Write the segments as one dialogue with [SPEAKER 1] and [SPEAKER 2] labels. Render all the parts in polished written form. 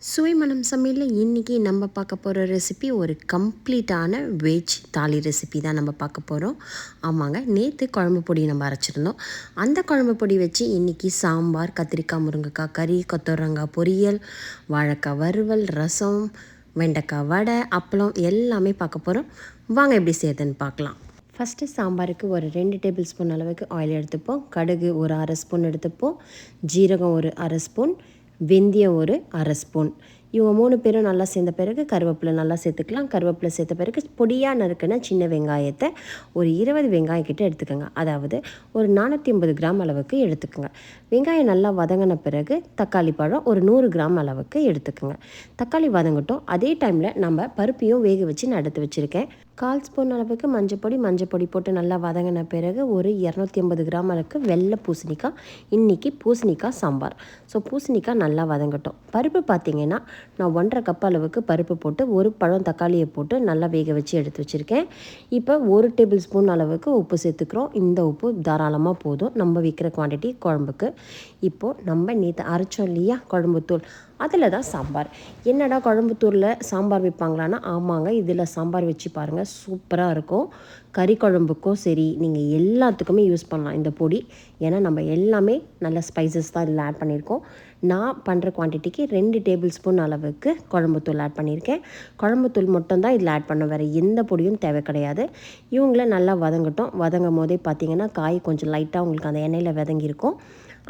[SPEAKER 1] சுவைமணம் சமையலில் இன்றைக்கி நம்ம பார்க்க போகிற ரெசிபி ஒரு கம்ப்ளீட்டான வெஜ் தாலி ரெசிபி தான் நம்ம பார்க்க போகிறோம். ஆமாங்க, நேற்று குழம்பு பொடி நம்ம அரைச்சிருந்தோம். அந்த குழம்பு பொடி வச்சு இன்றைக்கி சாம்பார், கத்திரிக்காய், முருங்கைக்காய் கறி, கொத்தவரங்காய் பொரியல், வாழைக்காய் வறுவல், ரசம், வெண்டைக்காய் வடை, அப்பளம் எல்லாமே பார்க்க போகிறோம். வாங்க எப்படி செய்யுதுன்னு பார்க்கலாம். ஃபஸ்ட்டு சாம்பாருக்கு ஒரு 2 டேபிள் ஸ்பூன் அளவுக்கு ஆயில் எடுத்துப்போம். கடுகு ஒரு அரை ஸ்பூன் எடுத்துப்போம். ஜீரகம் ஒரு அரை ஸ்பூன், வெந்தயம் ஒரு அரை ஸ்பூன். இவங்க 3 பேரும் நல்லா சேர்ந்த பிறகு கருவேப்பிலை நல்லா சேர்த்துக்கலாம். கருவேப்பிலை சேர்த்த பிறகு பொடியாக நறுக்கின சின்ன வெங்காயத்தை ஒரு 20 வெங்காயம் கிட்ட எடுத்துக்கோங்க. அதாவது ஒரு 450 கிராம் அளவுக்கு எடுத்துக்கோங்க. வெங்காயம் நல்லா வதங்கின பிறகு தக்காளி பழம் ஒரு 100 கிராம் அளவுக்கு எடுத்துக்கோங்க. தக்காளி வதங்கட்டும். அதே டைமில் நம்ம பருப்பையும் வேக வச்சு நான் எடுத்து வச்சுருக்கேன். 1/4 ஸ்பூன் அளவுக்கு மஞ்சப்பொடி போட்டு நல்லா வதங்கின பிறகு ஒரு 250 கிராம் அளவுக்கு வெள்ளை பூசணிக்காய். இன்றைக்கி பூசணிக்காய் சாம்பார். ஸோ பூசணிக்காய் நல்லா வதங்கட்டும். பருப்பு பார்த்திங்கன்னா நான் 1.5 கப் அளவுக்கு பருப்பு போட்டு ஒரு பழம் தக்காளியை போட்டு நல்லா வேக வச்சு எடுத்து வச்சுருக்கேன். இப்போ 1 டேபிள் ஸ்பூன் அளவுக்கு உப்பு சேர்த்துக்கிறோம். இந்த உப்பு தாராளமாக போதும் நம்ம வைக்கிற குவான்டிட்டி குழம்புக்கு. இப்போது நம்ம நேற்று அரைச்சோம் இல்லையா குழம்புத்தூள், அதில் தான் சாம்பார். என்னடா குழம்புத்தூரில் சாம்பார் வைப்பாங்களான்னா, ஆமாங்க, இதில் சாம்பார் வச்சு பாருங்கள், சூப்பராக இருக்கும். கறி குழம்புக்கும் சரி, நீங்கள் எல்லாத்துக்குமே யூஸ் பண்ணலாம் இந்த பொடி. ஏன்னா நம்ம எல்லாமே நல்ல ஸ்பைசஸ் தான் இதில் ஆட் பண்ணியிருக்கோம். நான் பண்ணுற குவான்டிட்டிக்கு 2 டேபிள் ஸ்பூன் அளவுக்கு குழம்புத்தூள் ஆட் பண்ணியிருக்கேன். குழம்புத்தூள் மட்டும் தான் இதில் ஆட் பண்ண, வேறு எந்த பொடியும் தேவை கிடையாது. இவங்கள நல்லா வதங்கட்டும். வதங்கும் போதே பார்த்திங்கன்னா காய் கொஞ்சம் லைட்டாக உங்களுக்கு அந்த எண்ணெயில் வதங்கியிருக்கும்.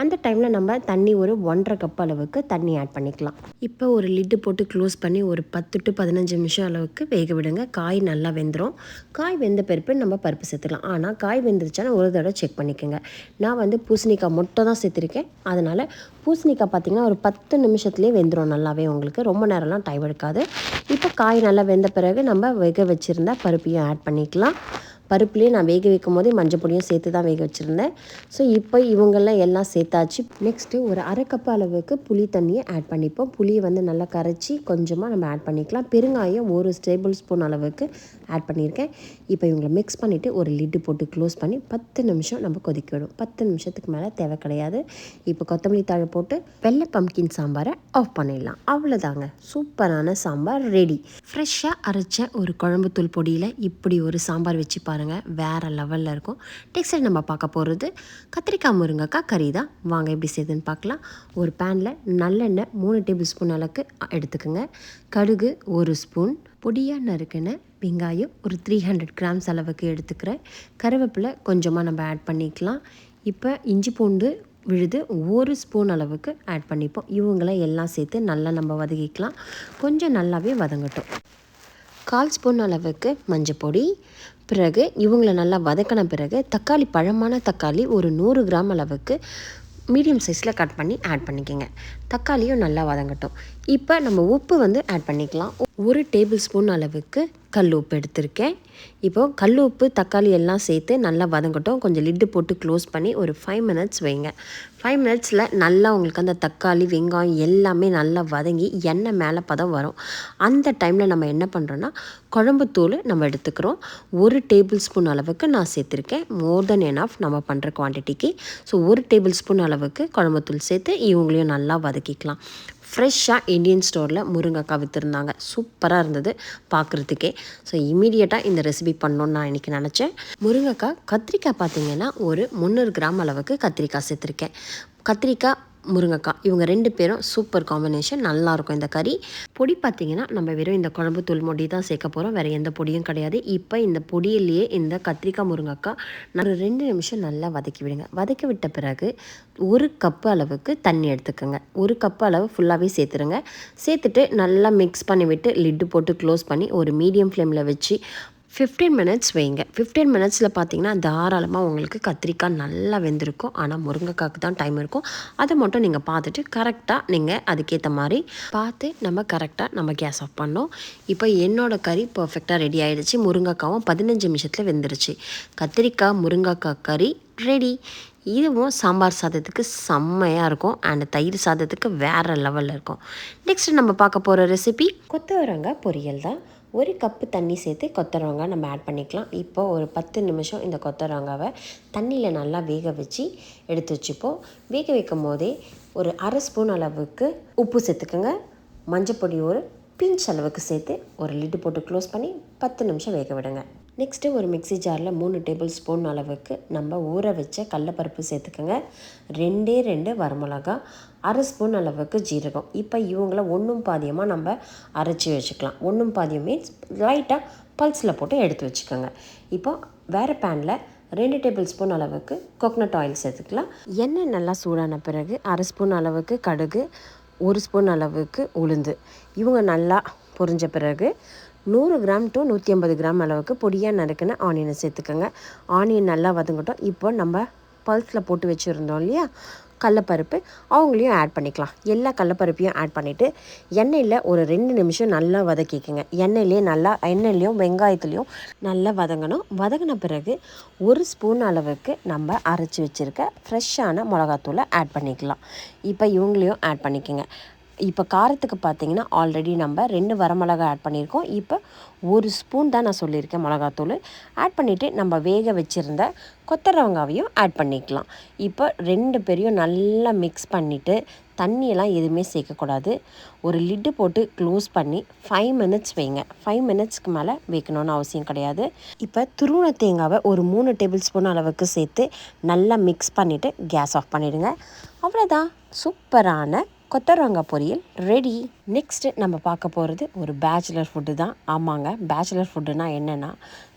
[SPEAKER 1] அந்த டைமில் நம்ம தண்ணி ஒரு 1.5 கப் அளவுக்கு தண்ணி ஆட் பண்ணிக்கலாம். இப்போ ஒரு லிட்டு போட்டு க்ளோஸ் பண்ணி ஒரு 10 to 15 நிமிஷம் அளவுக்கு வேக விடுங்க. காய் நல்லா வெந்துடும். காய் வெந்த பிறப்பு நம்ம பருப்பு சேர்த்துக்கலாம். ஆனால் காய் வெந்துருச்சானா ஒரு தடவை செக் பண்ணிக்கோங்க. நான் பூசணிக்காய் மட்டும் தான் சேர்த்துருக்கேன். அதனால் பூசணிக்காய் பார்த்திங்கன்னா ஒரு 10 நிமிஷத்துலேயே வெந்துடும் நல்லாவே. உங்களுக்கு ரொம்ப நேரம்லாம் டைம் எடுக்காது. இப்போ காய் நல்லா வெந்த பிறகு நம்ம வேக வச்சுருந்தா பருப்பையும் ஆட் பண்ணிக்கலாம். பருப்புலேயே நான் வேக வைக்கும் போதே மஞ்சள் பொடியும் சேர்த்து தான் வேக வச்சுருந்தேன். ஸோ இப்போ இவங்கெல்லாம் எல்லாம் சேர்த்தாச்சு. நெக்ஸ்ட்டு ஒரு அரை கப் அளவுக்கு புளி தண்ணியை ஆட் பண்ணிப்போம். புளியை நல்லா கரைச்சி கொஞ்சமாக நம்ம ஆட் பண்ணிக்கலாம். பெருங்காயம் ஒரு டேபிள் ஸ்பூன் அளவுக்கு ஆட் பண்ணியிருக்கேன். இப்போ இவங்களை மிக்ஸ் பண்ணிவிட்டு ஒரு லிட்டு போட்டு க்ளோஸ் பண்ணி 10 நிமிஷம் நம்ம கொதிக்க விடும். 10 நிமிஷத்துக்கு மேலே தேவை கிடையாது. இப்போ கொத்தமல்லி தழை போட்டு வெள்ளை பம்கின் சாம்பாரை ஆஃப் பண்ணிடலாம். அவ்வளோதாங்க, சூப்பரான சாம்பார் ரெடி. ஃப்ரெஷ்ஷாக அரைச்ச ஒரு குழம்புத்தூள் பொடியில் இப்படி ஒரு சாம்பார் வச்சு பாருங்கள், வேறு லெவலில் இருக்கும். நெக்ஸ்ட் நம்ம பார்க்க போகிறது கத்திரிக்காய் முருங்கைக்காய் கறி தான். வாங்க எப்படி செய்யுதுன்னு பார்க்கலாம். ஒரு பேனில் நல்லெண்ணெய் 3 டேபிள் ஸ்பூன் அளவுக்கு எடுத்துக்கோங்க. கடுகு 1 ஸ்பூன், பொடியாக நறுக்கின வெங்காயம் ஒரு 300 கிராம்ஸ் அளவுக்கு எடுத்துக்கிறேன். கருவேப்பிலை கொஞ்சமாக நம்ம ஆட் பண்ணிக்கலாம். இப்போ இஞ்சி பூண்டு விழுது 1 ஸ்பூன் அளவுக்கு ஆட் பண்ணிப்போம். இவங்கள எல்லாம் சேர்த்து நல்லா நம்ம வதக்கிக்கலாம். கொஞ்சம் நல்லாவே வதங்கட்டும். 1/4 ஸ்பூன் அளவுக்கு மஞ்சப்பொடி. பிறகு இவங்கள நல்லா வதக்கின பிறகு தக்காளி, பழமான தக்காளி ஒரு 100 கிராம் அளவுக்கு மீடியம் சைஸில் கட் பண்ணி ஆட் பண்ணிக்கோங்க. தக்காளியும் நல்லா வதங்கட்டும். இப்போ நம்ம உப்பு ஆட் பண்ணிக்கலாம். 1 டேபிள் ஸ்பூன் அளவுக்கு கல் உப்பு எடுத்திருக்கேன். இப்போது கல் உப்பு தக்காளி எல்லாம் சேர்த்து நல்லா வதங்கட்டும். கொஞ்சம் லிட்டு போட்டு க்ளோஸ் பண்ணி ஒரு 5 மினிட்ஸ் வைங்க. 5 மினிட்ஸில் நல்லா உங்களுக்கு அந்த தக்காளி வெங்காயம் எல்லாமே நல்லா வதங்கி எண்ணெய் மேலே பதம் வரும். அந்த டைமில் நம்ம என்ன பண்ணுறோன்னா குழம்புத்தூள் நம்ம எடுத்துக்கிறோம். 1 டேபிள் ஸ்பூன் அளவுக்கு நான் சேர்த்துருக்கேன். மோர் தென் எனஃப் நம்ம பண்ணுற குவான்டிட்டிக்கு. ஸோ 1 டேபிள் ஸ்பூன் அளவுக்கு குழம்புத்தூள் சேர்த்து இவங்களையும் நல்லா வதக்கிக்கலாம். ஃப்ரெஷ்ஷாக இந்தியன் ஸ்டோரில் முருங்கைக்காய் விற்றுருந்தாங்க. சூப்பராக இருந்தது பார்க்குறதுக்கே. ஸோ இமீடியட்டாக இந்த ரெசிபி பண்ணணுன்னு நான் இன்றைக்கி நினச்சேன். முருங்கைக்காய், கத்திரிக்காய் பார்த்திங்கன்னா ஒரு 300 கிராம் அளவுக்கு கத்திரிக்காய் சேர்த்துருக்கேன். கத்திரிக்காய், முருங்கைக்காய் இவங்க 2 பேரும் சூப்பர் காம்பினேஷன், நல்லாயிருக்கும் இந்த கறி. பொடி பார்த்திங்கன்னா நம்ம வெறும் இந்த குழம்பு தூள் பொடி தான் சேர்க்க போகிறோம், வேறு எந்த பொடியும் கிடையாது. இப்போ இந்த பொடியிலேயே இந்த கத்திரிக்காய் முருங்கைக்காய் ஒரு 2 நிமிஷம் நல்லா வதக்கி விடுங்க. வதக்கி விட்ட பிறகு 1 கப்பு அளவுக்கு தண்ணி எடுத்துக்கோங்க. 1 கப்பு அளவு ஃபுல்லாகவே சேர்த்துருங்க. சேர்த்துட்டு நல்லா மிக்ஸ் பண்ணி விட்டு லிட்டு போட்டு க்ளோஸ் பண்ணி ஒரு மீடியம் ஃப்ளேமில் வச்சு 15 மினிட்ஸ் வைங்க. 15 மினிட்ஸில் பார்த்தீங்கன்னா தாராளமாக உங்களுக்கு கத்திரிக்காய் நல்லா வெந்திருக்கும். ஆனால் முருங்கைக்காய்க்கு தான் டைம் இருக்கும். அதை மட்டும் நீங்கள் பார்த்துட்டு கரெக்டாக நீங்கள் அதுக்கேற்ற மாதிரி பார்த்து நம்ம கேஸ் ஆஃப் பண்ணோம். இப்போ என்னோடய கறி பர்ஃபெக்டாக ரெடி ஆகிடுச்சு. முருங்கைக்காவும் 15 நிமிஷத்தில் வெந்துருச்சு. கத்திரிக்காய் முருங்கைக்காய் கறி ரெடி. இதுவும் சாம்பார் சாதத்துக்கு செம்மையாக இருக்கும். அண்ட் தயிர் சாதத்துக்கு வேறு லெவலில் இருக்கும். நெக்ஸ்ட் நம்ம பார்க்க போகிற ரெசிபி கொத்தவரங்காய் பொரியல் தான். 1 கப்பு தண்ணி சேர்த்து கொத்தவரங்காய் நம்ம ஆட் பண்ணிக்கலாம். இப்போ ஒரு 10 நிமிஷம் இந்த கொத்தவரங்காவை தண்ணியில் நல்லா வேக வச்சு எடுத்து வச்சுப்போம். வேக வைக்கும் போதே ஒரு அரை ஸ்பூன் அளவுக்கு உப்பு சேர்த்துக்கோங்க. மஞ்சப்பொடி ஒரு பிஞ்ச் அளவுக்கு சேர்த்து ஒரு லிட்டு போட்டு க்ளோஸ் பண்ணி 10 நிமிஷம் வேக விடுங்க. நெக்ஸ்ட்டு ஒரு மிக்ஸி ஜாரில் 3 டேபிள் ஸ்பூன் அளவுக்கு நம்ம ஊற வச்ச கடலப்பருப்பு சேர்த்துக்கோங்க. 2 வரமிளகா, 1/2 ஸ்பூன் அளவுக்கு ஜீரகம். இப்போ இவங்கள ஒன்றும் பாதியமாக நம்ம அரைச்சி வச்சுக்கலாம். ஒன்றும் பாதியம் மீன்ஸ் லைட்டாக பல்ஸில் போட்டு எடுத்து வச்சுக்கோங்க. இப்போ வேறு பேனில் 2 டேபிள் ஸ்பூன் அளவுக்கு கோகனட் ஆயில் சேர்த்துக்கலாம். எண்ணெய் நல்லா சூடான பிறகு 1/2 ஸ்பூன் அளவுக்கு கடுகு, 1 ஸ்பூன் அளவுக்கு உளுந்து இவங்க நல்லா பொரிஞ்ச பிறகு 100 கிராம் டு 150 கிராம் அளவுக்கு பொடியாக நறுக்கின ஆனியனை சேர்த்துக்கோங்க. ஆனியன் நல்லா வதங்கட்டும். இப்போ நம்ம பல்ஸில் போட்டு வச்சுருந்தோம் இல்லையா கடலப்பருப்பு, அவங்களையும் ஆட் பண்ணிக்கலாம். எல்லா கடலப்பருப்பையும் ஆட் பண்ணிவிட்டு எண்ணெயில் ஒரு 2 நிமிஷம் நல்லா வதக்கிக்கோங்க. எண்ணெயிலையும் வெங்காயத்துலேயும் நல்லா வதங்கணும். வதங்கின பிறகு 1 ஸ்பூன் அளவுக்கு நம்ம அரைச்சி வச்சுருக்க ஃப்ரெஷ்ஷான மிளகாத்தூளை ஆட் பண்ணிக்கலாம். இப்போ இவங்களையும் ஆட் பண்ணிக்கோங்க. இப்போ காரத்துக்கு பார்த்திங்கன்னா ஆல்ரெடி நம்ம 2 வரமிளகா ஆட் பண்ணியிருக்கோம். இப்போ 1 ஸ்பூன் தான் நான் சொல்லியிருக்கேன் மிளகாத்தூள் ஆட் பண்ணிவிட்டு நம்ம வேக வச்சுருந்த கொத்தரவங்காவையும் ஆட் பண்ணிக்கலாம். இப்போ 2 பேரையும் நல்லா மிக்ஸ் பண்ணிவிட்டு தண்ணியெல்லாம் எதுவுமே சேர்க்கக்கூடாது. ஒரு லிட்டு போட்டு க்ளோஸ் பண்ணி 5 மினிட்ஸ் வைங்க. 5 மினிட்ஸ்க்கு மேலே வைக்கணும்னு அவசியம் கிடையாது. இப்போ துருவன தேங்காவை ஒரு 3 டேபிள் ஸ்பூன் அளவுக்கு சேர்த்து நல்லா மிக்ஸ் பண்ணிவிட்டு கேஸ் ஆஃப் பண்ணிவிடுங்க. அவ்வளோதான், சூப்பரான கொத்தரவங்காய் பொரியல் ரெடி. நெக்ஸ்ட்டு நம்ம பார்க்க போகிறது ஒரு பேச்சுலர் ஃபுட்டு தான். ஆமாங்க, பேச்சுலர் ஃபுட்டுனா என்னென்னா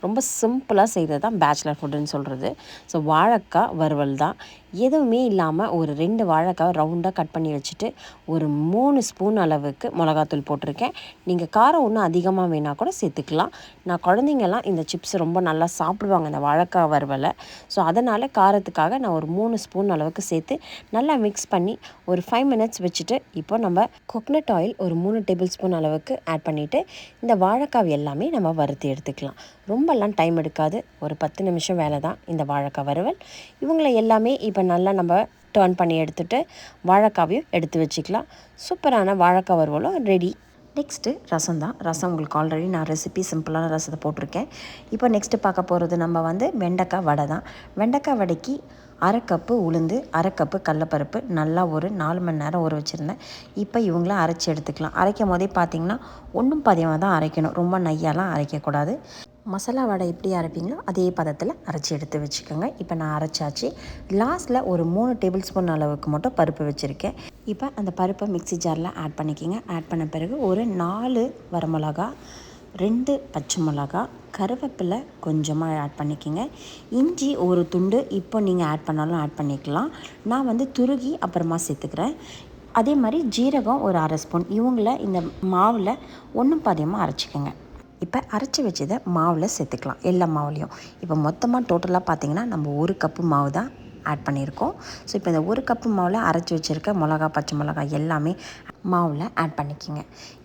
[SPEAKER 1] ரொம்ப சிம்பிளாக செய்கிறது தான் பேச்சுலர் ஃபுட்டுன்னு சொல்கிறது. ஸோ வாழைக்காய் வறுவல் தான். எதுவுமே இல்லாமல் ஒரு 2 வாழைக்காய் ரவுண்டாக கட் பண்ணி வச்சுட்டு ஒரு 3 ஸ்பூன் அளவுக்கு மிளகாத்தூள் போட்டிருக்கேன். நீங்கள் காரம் இன்னும் அதிகமாக வேணால் கூட சேர்த்துக்கலாம். நான் குழந்தைங்கள்லாம் இந்த சிப்ஸ் ரொம்ப நல்லா சாப்பிடுவாங்க, இந்த வாழைக்காய் வறுவலை. ஸோ அதனால் காரத்துக்காக நான் ஒரு 3 ஸ்பூன் அளவுக்கு சேர்த்து நல்லா மிக்ஸ் பண்ணி ஒரு 5 மினிட்ஸ் வச்சுட்டு இப்போ நம்ம கோகனட் ஆயில் ஒரு 3 டேபிள் ஸ்பூன் அளவுக்கு ஆட் பண்ணிவிட்டு இந்த வாழைக்காய் எல்லாமே நம்ம வறுத்து எடுத்துக்கலாம். ரொம்பலாம் டைம் எடுக்காது, ஒரு 10 நிமிஷம் வேலை தான் இந்த வாழைக்காய் வறுவல். இவங்களை எல்லாமே இப்போ நல்லா நம்ம டர்ன் பண்ணி எடுத்துகிட்டு வாழைக்காவையும் எடுத்து வச்சுக்கலாம். சூப்பரான வாழைக்காய் வறுவலும் ரெடி. நெக்ஸ்ட்டு ரசம் தான். ரசம் உங்களுக்கு ஆல்ரெடி நான் ரெசிபி சிம்பிளான ரசத்தை போட்டிருக்கேன். இப்போ நெக்ஸ்ட்டு பார்க்க போகிறது நம்ம வெண்டைக்காய் வடை தான். வெண்டைக்காய் வடைக்கு 1/2 கப்பு உளுந்து, 1/2 கப்பு கடலப்பருப்பு நல்லா ஒரு 4 மணி நேரம் ஊற வச்சுருந்தேன். இப்போ இவங்கள அரைச்சி எடுத்துக்கலாம். அரைக்கும் போதே பார்த்திங்கன்னா ஒன்றும் பாதியமாக தான் அரைக்கணும், ரொம்ப நையாலாம் அரைக்கக்கூடாது. மசாலா வடை எப்படி அரைப்பீங்களோ அதே பதத்தில் அரைச்சி எடுத்து வச்சுக்கோங்க. இப்போ நான் அரைச்சாச்சு. லாஸ்ட்டில் ஒரு 3 டேபிள் ஸ்பூன் அளவுக்கு மட்டும் பருப்பு வச்சுருக்கேன். இப்போ அந்த பருப்பை மிக்ஸி ஜாரில் ஆட் பண்ணிக்கோங்க. ஆட் பண்ண பிறகு ஒரு 4 வரமிளகா, 2 பச்சை மிளகா, கருவேப்பிலை கொஞ்சமாக ஆட் பண்ணிக்கோங்க. இஞ்சி ஒரு துண்டு இப்போ நீங்கள் ஆட் பண்ணாலும் ஆட் பண்ணிக்கலாம். நான் துருகி அப்புறமா சேர்த்துக்கிறேன். அதே மாதிரி ஜீரகம் ஒரு 1/2 ஸ்பூன். இவங்கள இந்த மாவில் ஒன்றும் பாதியமாக அரைச்சிக்கோங்க. இப்போ அரைச்சி வச்சதை மாவில் சேர்த்துக்கலாம், எல்லா மாவுலேயும். இப்போ மொத்தமாக டோட்டலாக பார்த்திங்கன்னா நம்ம 1 கப்பு மாவு தான் ஆட் பண்ணியிருக்கோம். ஸோ இப்போ இந்த 1 கப்பு மாவில் அரைச்சி வச்சுருக்க மிளகா, பச்சை மிளகா எல்லாமே மாவில் ஆட் பண்ணிக்கோங்க.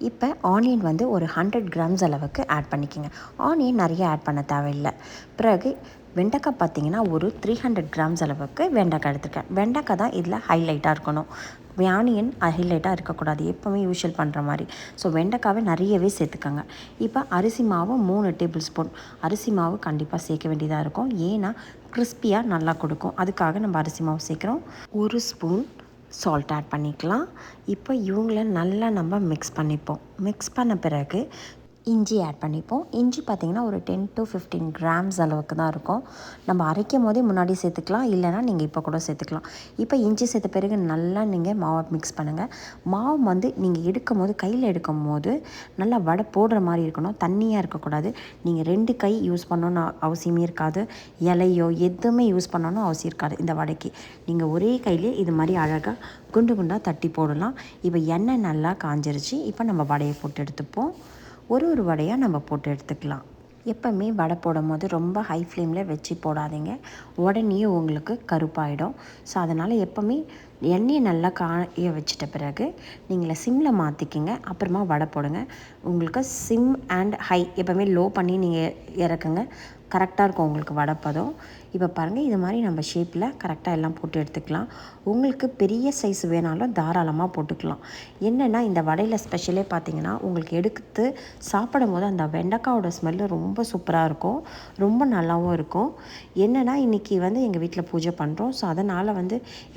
[SPEAKER 1] இப்போ ஆனியன் ஒரு 100 கிராம்ஸ் அளவுக்கு ஆட் பண்ணிக்கோங்க. ஆனியன் நிறைய ஆட் பண்ண தேவையில்லை. பிறகு வெண்டைக்காய் பார்த்திங்கன்னா ஒரு 300 கிராம்ஸ் அளவுக்கு வெண்டைக்காய் எடுத்துருக்கேன். வெண்டைக்காய் தான் இதில் ஹைலைட்டாக இருக்கணும், ஆனியன் ஹைலைட்டாக இருக்கக்கூடாது, எப்போவுமே யூஷுவல் பண்ணுற மாதிரி. ஸோ வெண்டைக்காவை நிறையவே சேர்த்துக்கோங்க. இப்போ அரிசி மாவு 3 டேபிள் ஸ்பூன். அரிசி மாவு கண்டிப்பாக சேர்க்க வேண்டியதாக இருக்கும், ஏன்னா கிறிஸ்பியாக நல்லா கொடுக்கும். அதுக்காக நம்ம அரிசி மாவு சேர்க்குறோம். 1 ஸ்பூன் சால்ட் ஆட் பண்ணிக்கலாம். இப்போ இவங்கள நல்லா நம்ம மிக்ஸ் பண்ணிப்போம். மிக்ஸ் பண்ண பிறகு இஞ்சி ஆட் பண்ணிப்போம். இஞ்சி பார்த்திங்கன்னா ஒரு 10 to 15 கிராம்ஸ் அளவுக்கு தான் இருக்கும். நம்ம அரைக்கும் போதே முன்னாடி சேர்த்துக்கலாம், இல்லைனா நீங்கள் இப்போ கூட சேர்த்துக்கலாம். இப்போ இஞ்சி சேர்த்த பிறகு நல்லா நீங்கள் மாவை மிக்ஸ் பண்ணுங்கள். மாவு நீங்கள் எடுக்கும் போது, கையில் எடுக்கும் போது நல்லா வடை போடுற மாதிரி இருக்கணும், தண்ணியாக இருக்கக்கூடாது. நீங்கள் 2 கை யூஸ் பண்ணணுன்னு அவசியமே இருக்காது, இலையோ எதுவுமே யூஸ் பண்ணணும்னு அவசியம் இருக்காது. இந்த வடைக்கு நீங்கள் ஒரே கையிலே இது மாதிரி அழகாக குண்டு குண்டாக தட்டி போடலாம். இப்போ எண்ணெய் நல்லா காஞ்சிருச்சு. இப்போ நம்ம வடையை போட்டு எடுத்துப்போம். ஒரு வடையாக நம்ம போட்டு எடுத்துக்கலாம். எப்போவுமே வடை போடும் போது ரொம்ப ஹை ஃப்ளேமில் வச்சு போடாதீங்க, உடனே உங்களுக்கு கருப்பாயிடும். ஸோ அதனால் எப்போவுமே எண்ணெயை நல்லா காய வச்சிட்ட பிறகு நீங்கள் சிம்மில் மாற்றிக்கிங்க, அப்புறமா வடை போடுங்க. உங்களுக்கு சிம் அண்ட் ஹை எப்போவுமே லோ பண்ணி நீங்கள் இறக்குங்க, கரெக்டாக இருக்கும் உங்களுக்கு வடைப்பதம். இப்போ பாருங்கள், இது மாதிரி நம்ம ஷேப்பில் கரெக்டாக எல்லாம் போட்டு எடுத்துக்கலாம். உங்களுக்கு பெரிய சைஸ் வேணாலும் தாராளமாக போட்டுக்கலாம். என்னென்னா இந்த வடையில் ஸ்பெஷலே பார்த்திங்கன்னா உங்களுக்கு எடுத்து சாப்பிடும் போது அந்த வெண்டைக்காயோட ஸ்மெல்லு ரொம்ப சூப்பராக இருக்கும், ரொம்ப நல்லாவும் இருக்கும். என்னென்னா இன்றைக்கி எங்கள் வீட்டில் பூஜை பண்ணுறோம். ஸோ அதனால்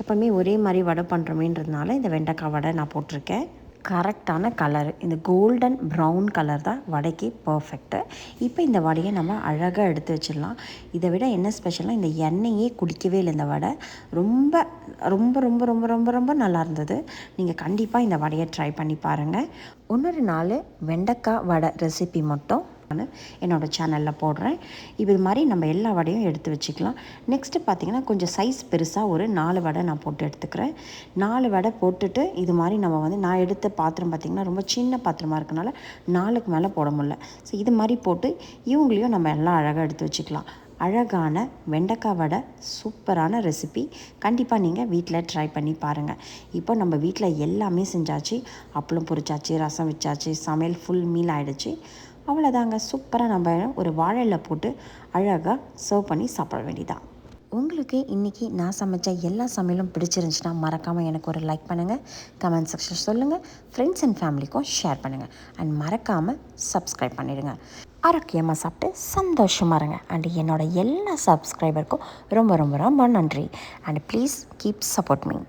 [SPEAKER 1] எப்போவுமே ஒரே மாதிரி வடை பண்ணுறோமேன்றதுனால இந்த வெண்டைக்காய் வடை நான் போட்டிருக்கேன். கரெக்டான கலரு இந்த கோல்டன் ப்ரௌன் கலர் தான் வடைக்கு பர்ஃபெக்ட்டு. இப்போ இந்த வடையை நம்ம அழகாக எடுத்து வச்சிடலாம். இதை விட என்ன ஸ்பெஷல்னால் இந்த எண்ணெயே குடிக்கவே இல்லை. இந்த வடை ரொம்ப ரொம்ப ரொம்ப ரொம்ப ரொம்ப ரொம்ப நல்லா இருந்தது. நீங்கள் கண்டிப்பாக இந்த வடையை ட்ரை பண்ணி பாருங்கள். இன்னொரு நாள் வெண்டைக்காய் வடை ரெசிபி மட்டும் நான் என்னோடய சேனலில் போடுறேன். இது மாதிரி நம்ம எல்லா வடையும் எடுத்து வச்சுக்கலாம். நெக்ஸ்ட்டு பார்த்திங்கன்னா கொஞ்சம் சைஸ் பெருசாக ஒரு 4 வடை நான் போட்டு எடுத்துக்கிறேன். 4 வடை போட்டுட்டு இது மாதிரி நம்ம வந்து நான் எடுத்த பாத்திரம் பார்த்திங்கன்னா ரொம்ப சின்ன பாத்திரமாக இருக்கனால 4க்கு மேலே போட முடியல. ஸோ இது மாதிரி போட்டு இவங்களையும் நம்ம எல்லாம் அழகாக எடுத்து வச்சுக்கலாம். அழகான வெண்டைக்காய் வடை சூப்பரான ரெசிபி. கண்டிப்பாக நீங்கள் வீட்டில் ட்ரை பண்ணி பாருங்கள். இப்போ நம்ம வீட்டில் எல்லாமே செஞ்சாச்சு. அப்பளம் பொரிச்சாச்சு, ரசம் வச்சாச்சு, சமையல் ஃபுல் மீல் ஆகிடுச்சு. அவ்வளோதாங்க. சூப்பராக நம்ம ஒரு வாழையில போட்டு அழகாக சர்வ் பண்ணி சாப்பிட வேண்டியதான். உங்களுக்கு இன்றைக்கி நான் சமைச்ச எல்லா சமையலும் பிடிச்சிருந்துச்சுன்னா மறக்காமல் எனக்கு ஒரு லைக் பண்ணுங்கள், கமெண்ட் செக்ஷன் சொல்லுங்கள், ஃப்ரெண்ட்ஸ் அண்ட் ஃபேமிலிக்கும் ஷேர் பண்ணுங்கள். அண்ட் மறக்காமல் சப்ஸ்கிரைப் பண்ணிடுங்க. ஆரோக்கியமாக சாப்பிட்டு சந்தோஷமாக இருங்க. அண்ட் என்னோடய எல்லா சப்ஸ்கிரைபருக்கும் ரொம்ப ரொம்ப ரொம்ப நன்றி. And please keep support me.